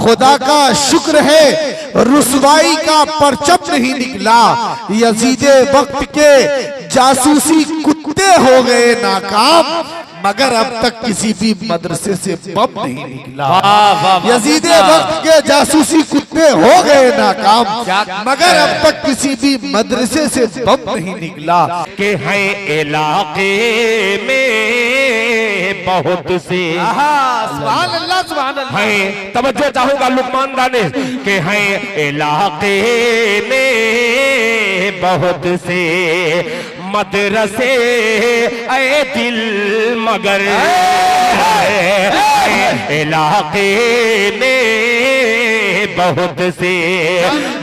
खुदा का शुक्र है रुसवाई का परचम नहीं निकला। यजीदे वक्त के जासूसी कुत्ते हो गए नाकाम, मगर अब तक किसी भी मदरसे से बम नहीं निकला। यजीदे वक्त के जासूसी कुत्ते हो गए नाकाम, मगर अब तक किसी भी मदरसे से बम नहीं निकला। के हैं इलाके में बहुत से सुभान अल्लाह सुभान अल्लाह। हैं, तवज्जो चाहूंगा लुकमान दानिश, के हैं इलाके में बहुत से मदरसे ऐ दिल मगर इलाके में बहुत से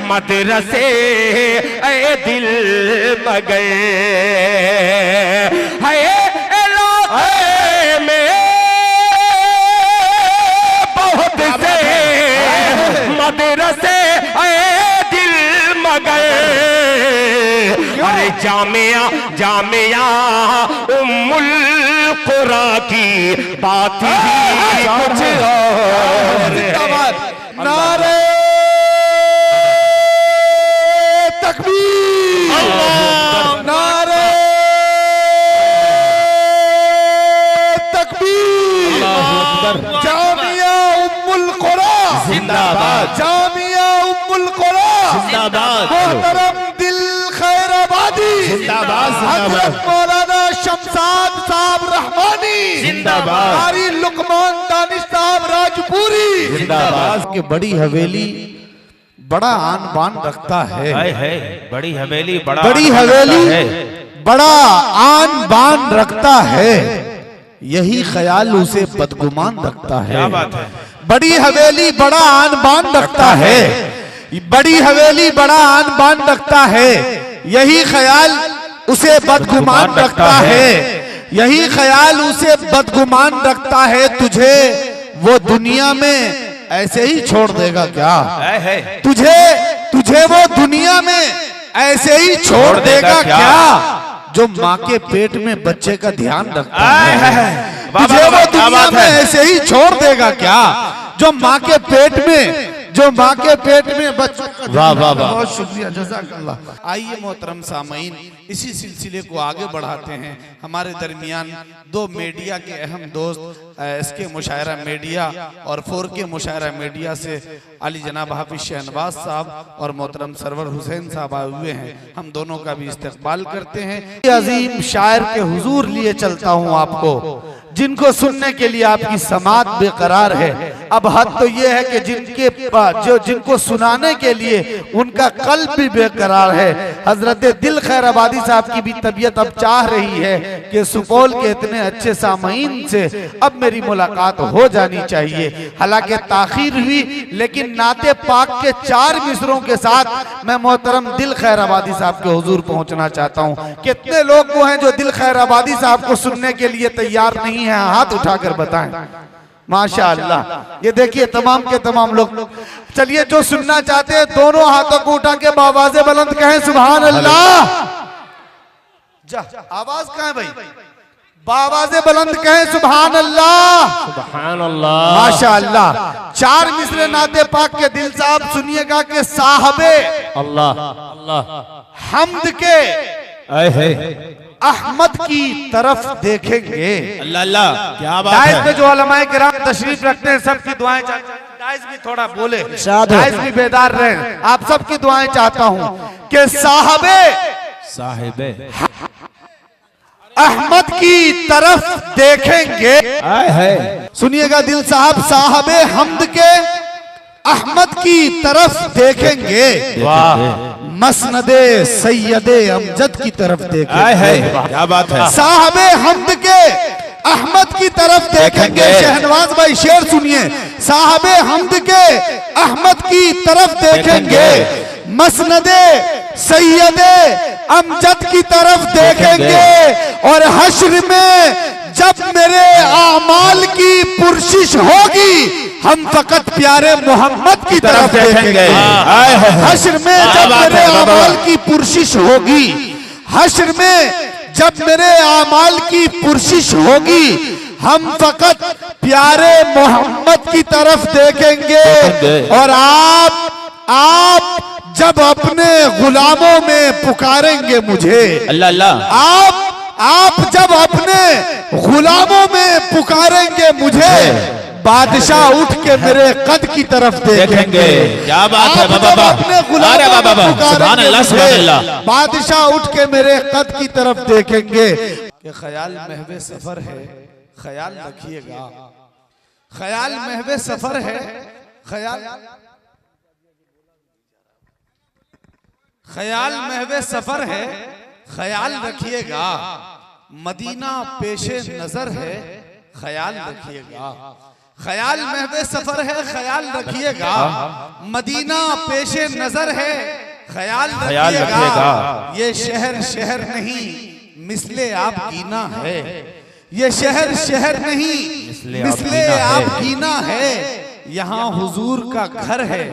मदरसे ऐ दिल मगर है इलाके में बहुत से मदरसे ऐ दिल मगर। अरे जामिया जामिया उम्मुल कुरा की बात ही कुछ और है। नारे तकबीर, नारे तकबीर। जामिया उम्मुल कुरा जिंदाबाद, जामिया उम्मुल कुरा जिंदाबाद, मोहतरम दिल खैराबादी जिंदाबाद, हज़रत मौलाना शमशाद साहब रहमानी जिंदाबाद, कारी लुकमान दानिश साहब राजपुरी जिंदाबाद। की बड़ी हवेली बड़ा आन बान रखता है, बड़ी हवेली बड़ा बड़ी हवेली बड़ा आन बान रखता है, यही ख्याल उसे बदगुमान रखता है। क्या बात है। बड़ी हवेली बड़ा आन बान रखता है, बड़ी हवेली बड़ा आन बान रखता है, यही ख्याल उसे बदगुमान रखता है, यही ख्याल उसे बदगुमान रखता है। तुझे वो दुनिया में ऐसे ही छोड़ देगा क्या? तुझे तुझे वो दुनिया में ऐसे ही छोड़ देगा क्या? जो माँ के पेट में बच्चे का ध्यान रखता है, तुझे वो दुनिया में ऐसे ही छोड़ देगा क्या? जो माँ के पेट में, जो माँ के पेट में बच्चों का, वाह वाह वाह, बहुत शुक्रिया जज़ाकल्लाह। आइए मोहतरम सामईन, इसी सिलसिले को आगे बढ़ाते हैं। हमारे दरमियान दो मीडिया के अहम दोस्त SK मुशायरा मीडिया और 4K मुशायरा मीडिया से अली जनाब हाफिज शहनवाज साहब और मोहतरम सरवर हुसैन साहब आए हुए हैं। हम दोनों का भी इस्तकबाल करते हैं। अजीम शायर के हुजूर लिए चलता हूँ आपको, जिनको सुनने के लिए आपकी समात बेकरार है। अब हद तो ये है कि जिनको सुनाने के लिए उनका कल्ब भी बेकरार है। हजरत दिल खैराबादी साहब की भी तबीयत अब चाह रही है कि सुपौल के इतने अच्छे सामईन से अब मेरी मुलाकात हो जानी चाहिए। हालांकि ताखीर हुई, लेकिन नाते पाक के 4 मिसरों के साथ मैं मोहतरम दिल खैराबादी साहब के हुजूर पहुंचना चाहता हूं। कितने लोग वो हैं जो दिल खैराबादी साहब को सुनने के लिए तैयार नहीं है? हाथ उठाकर बताएं। माशाअल्लाह, ये देखिए तमाम के तमाम लोग। चलिए, जो सुनना चाहते हैं दोनों हाथों को उठा के आवाज़ें बुलंद कहें सुभान अल्लाह। आवाज कहाँ है भाई? आवाज़ें बुलंद कहें सुभान अल्लाह, सुभान अल्लाह, माशाअल्लाह। 4 मिसरे नाते पाक के दिल साहब सुनिएगा कि साहबे अल्लाह अल्लाह हम्द के अहमद की तरफ देखेंगे। अल्लाह अल्लाह, क्या बात दाइस है। पे जो उलमाए किराम तशरीफ रखते हैं, सबकी दुआएं चाहते हैं। दाइस भी थोड़ा बोले, दाइस भी बेदार रहे। आप सबकी दुआएं चाहता हूं कि साहबे अहमद की तरफ देखेंगे। सुनिएगा दिल साहब, साहबे हम्द के अहमद की तरफ देखेंगे, मसनदे सैयदे अमजद की तरफ देखेंगे। क्या बात है। साहबे हम्द के अहमद की तरफ देखेंगे। शहनवाज भाई शेर सुनिए, साहबे हम्द के अहमद की तरफ देखेंगे, मसनदे सैयदे अमजद की तरफ देखेंगे। और हश्र में जब मेरे आमाल की पुरशिश होगी, हम फकत प्यारे मोहम्मद की तरफ देखेंगे। हश्र में जब मेरे आमाल की पुरशिश होगी, हश्र में जब मेरे आमाल की पुरशिश होगी, हम फकत प्यारे मोहम्मद की तरफ देखेंगे और आप जब अपने गुलामों में पुकारेंगे मुझे, अल्लाह अल्लाह, आप जब अपने गुलामों में पुकारेंगे मुझे, बादशाह उठ के मेरे कद की तरफ देखेंगे। क्या बात है बाबा, अपने गुलामों में सुभान अल्लाह, सुभान अल्लाह। बादशाह उठ के मेरे कद की तरफ देखेंगे। कि ख्याल महवे सफर है, ख्याल रखिएगा। ख्याल महवे सफर है, ख्याल महवे सफर है, ख्याल रखिएगा। मदीना पेशे नजर है, ख्याल रखिएगा। ख्याल महवे सफर है, ख्याल रखिएगा। मदीना पेशे नजर है, ख्याल रखिएगा। ये शहर शहर नहीं मिसले आप कीना है, ये शहर शहर नहीं मिसले आप कीना है। यहाँ हुजूर का घर है,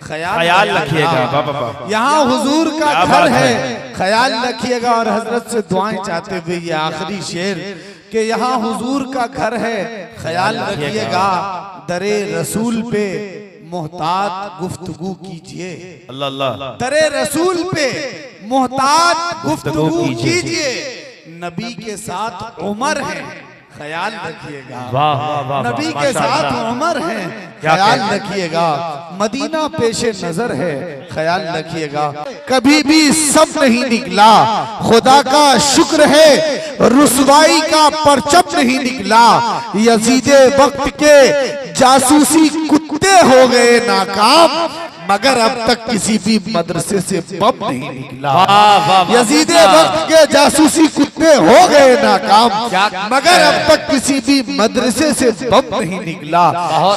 ख्याल रखिएगा। यहाँ हुजूर का घर है, ख्याल रखिएगा। और हजरत से दुआएं चाहते हुए ये आखिरी शेर कि यहाँ हुजूर का घर है, ख्याल रखिएगा। दरे रसूल पे मोहतात गुफ्तगू कीजिए, अल्लाह अल्लाह। दरे रसूल पे मोहतात गुफ्तगू कीजिए। नबी के साथ उमर है, ख्याल रखिएगा। नबी के साथ उमर है, ख्याल रखिएगा। मदीना पेशे नजर है, ख्याल रखिएगा। कभी भी सब नहीं निकला, खुदा का शुक्र है रुसवाई का परचम नहीं निकला। यजीदे वक्त के जासूसी कुत्ते हो गए नाकाम, मगर अब तक किसी भी मदरसे से बम नहीं निकला। यजीदे वक्त के जासूसी कुत्ते हो गए नाकाम, मगर अब तक किसी भी मदरसे से बम नहीं निकला।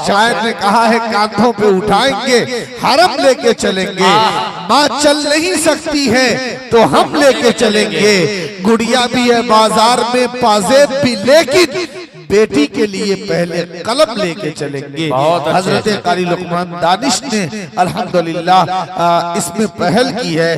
शायर ने कहा है कांधों पे उठाएंगे, हरम लेके चलेंगे। माँ चल नहीं सकती है तो हम लेके चलेंगे। गुड़िया भी है बाजार में पाजेब भी, लेकिन बेटी के लिए पहले कलम लेके चलेंगे। हजरत कारी लुकमान दानिश ने अल्हम्दुलिल्लाह इसमें पहल की है।